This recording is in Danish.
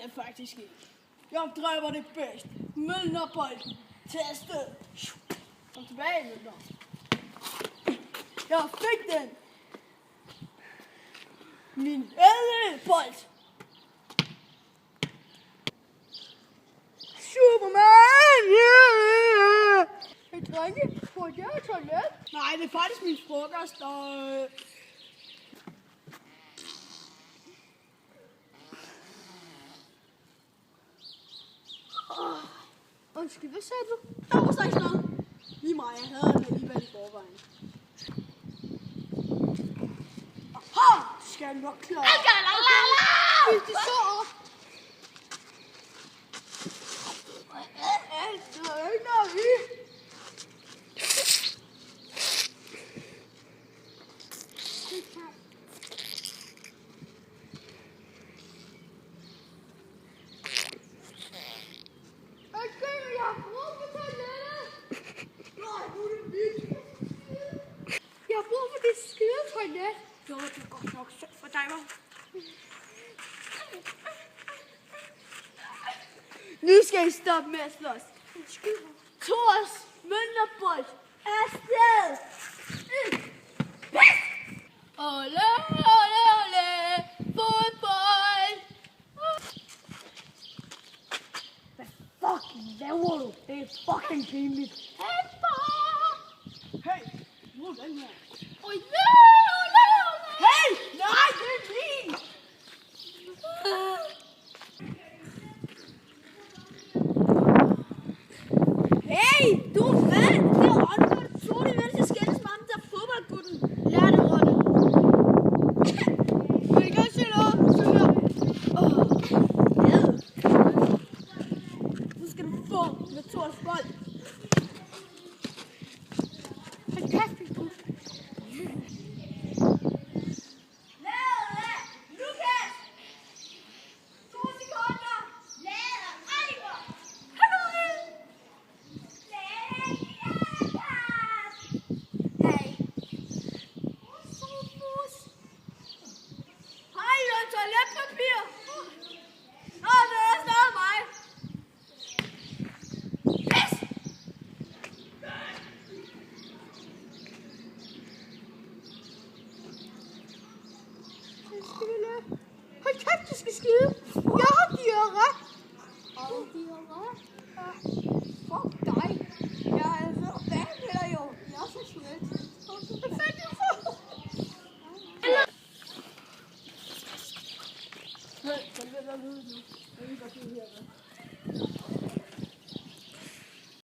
jeg faktisk ikke. Jeg dræber det bedst. Mølnerbolden. Tag afsted. Kom tilbage, Mølner. Jeg fik den. Min ædelbold. Superman! Yeah! Hey, drenge. Får jeg et toilet? Nej, det er faktisk min frokost, og... Undskyld, hvad sagde du? Der var slet ikke noget. Lige mig, jeg havde den alligevel i forvejen. Aha! Skal jeg nok klare. Hvis det så op. Der er ikke noget i. Jeg har brug for det skide toilet. Jo, det er godt nok sødt for dig, hva'? Nu skal I stoppe med at slås. Thors mønterbold afsted. Ole, ole, ole, fodbold. Hvad fucking laver du? Det er fucking pinligt. Hey, far! Hey, nu er den her. Oj, hey! Nej, det er min! Hey, du er vand! Det er Ronny, hvor du tog det, mens jeg skændes med ham, der er fodboldgutten. Lær det, Ronny. Vil I godt se noget? Så her. Nu skal du få med Thors bold. Hold kæft, Victor. Hold kæft, du skal skide. Jeg har diarré. Har du diarré? Ja. Fuck dig. Jeg er så vand med dig jo. Jeg er så svært. Hvad fanden er det for? Hey, kan du være derude nu? Jeg vil godt blive her, hva'?